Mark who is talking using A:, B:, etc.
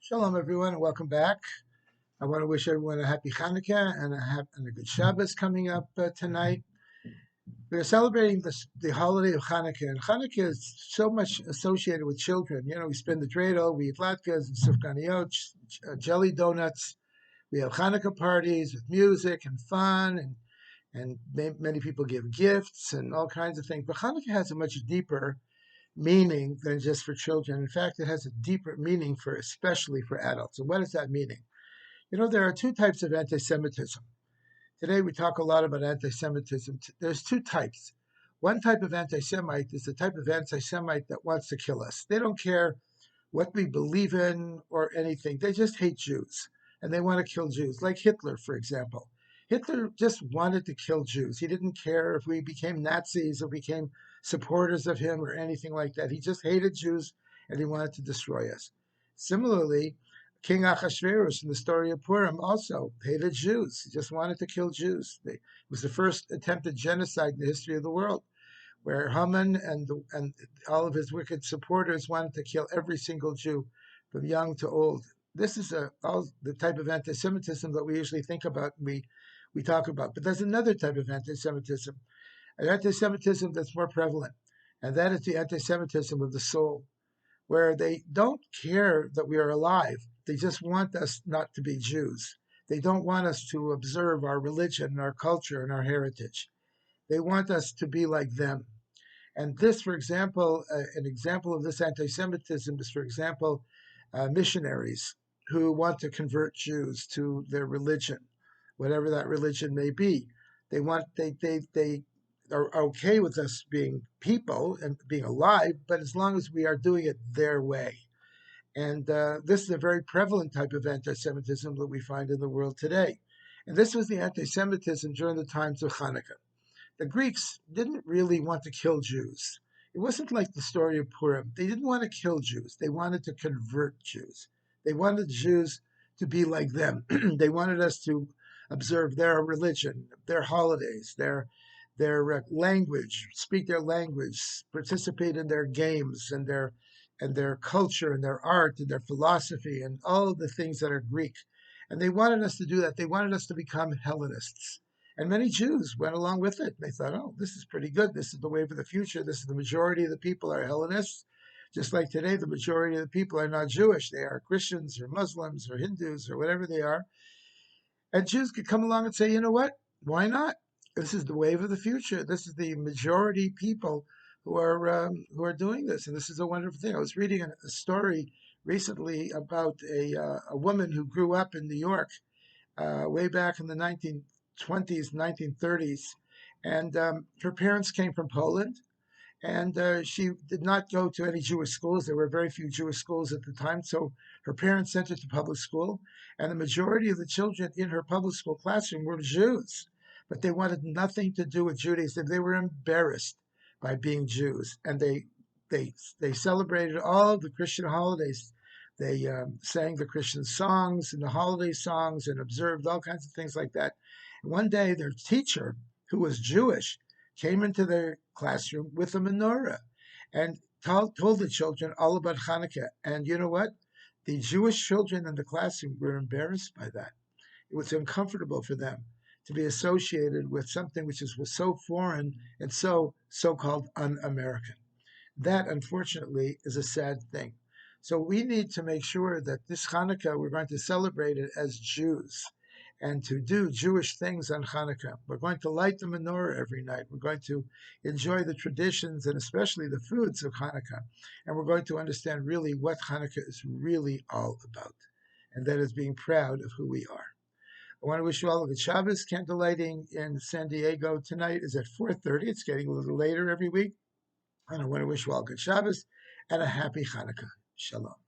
A: Shalom, everyone, and welcome back. I want to wish everyone a happy Hanukkah and a good Shabbos coming up tonight. We are celebrating the holiday of Hanukkah, and Hanukkah is so much associated with children. You know, we spin the dreidel, we eat latkes and sufganiyot, jelly donuts. We have Hanukkah parties with music and fun, and many people give gifts and all kinds of things. But Hanukkah has a much deeper meaning than just for children. In fact, it has a deeper meaning especially for adults. And what is that meaning? You know, there are two types of anti-Semitism. Today we talk a lot about anti-Semitism. There's two types. One type of anti-Semite is the type of anti-Semite that wants to kill us. They don't care what we believe in or anything. They just hate Jews and they want to kill Jews, like Hitler, for example. Hitler just wanted to kill Jews. He didn't care if we became Nazis or became supporters of him or anything like that. He just hated Jews and he wanted to destroy us. Similarly, King Achashverosh in the story of Purim also hated Jews. He just wanted to kill Jews. It was the first attempted genocide in the history of the world, where Haman and all of his wicked supporters wanted to kill every single Jew, from young to old. This is all the type of anti-Semitism that we usually think about, and we talk about. But there's another type of anti-Semitism, an anti-Semitism that's more prevalent, and that is the anti-Semitism of the soul, where they don't care that we are alive. They just want us not to be Jews. They don't want us to observe our religion, our culture, and our heritage. They want us to be like them. And this, for example, an example of this anti-Semitism is, for example, missionaries who want to convert Jews to their religion, whatever that religion may be. They are okay with us being people and being alive, but as long as we are doing it their way. And this is a very prevalent type of anti-Semitism that we find in the world today. And this was the anti-Semitism during the times of Hanukkah. The Greeks didn't really want to kill Jews. It wasn't like the story of Purim. They didn't want to kill Jews. They wanted to convert Jews. They wanted Jews to be like them. They wanted us to observe their religion, their holidays, their language, speak their language, participate in their games and their culture and their art and their philosophy and all of the things that are Greek. And they wanted us to do that. They wanted us to become Hellenists. And many Jews went along with it. They thought, oh, this is pretty good. This is the way for the future. This is the majority of the people are Hellenists. Just like today, the majority of the people are not Jewish. They are Christians or Muslims or Hindus or whatever they are. And Jews could come along and say, you know what? Why not? This is the wave of the future. This is the majority people who are doing this, and this is a wonderful thing. I was reading a story recently about a woman who grew up in New York way back in the 1920s, 1930s, and her parents came from Poland, and she did not go to any Jewish schools. There were very few Jewish schools at the time, so her parents sent her to public school, and the majority of the children in her public school classroom were Jews, but they wanted nothing to do with Judaism. They were embarrassed by being Jews, and they celebrated all the Christian holidays. They sang the Christian songs and the holiday songs and observed all kinds of things like that. And one day, their teacher, who was Jewish, came into their classroom with a menorah and told the children all about Hanukkah. And you know what? The Jewish children in the classroom were embarrassed by that. It was uncomfortable for them to be associated with something was so foreign and so-called un-American. That, unfortunately, is a sad thing. So we need to make sure that this Hanukkah, we're going to celebrate it as Jews and to do Jewish things on Hanukkah. We're going to light the menorah every night. We're going to enjoy the traditions and especially the foods of Hanukkah. And we're going to understand really what Hanukkah is really all about. And that is being proud of who we are. I want to wish you all a good Shabbos. Candle lighting in San Diego tonight is at 4:30. It's getting a little later every week. And I want to wish you all good Shabbos and a happy Hanukkah. Shalom.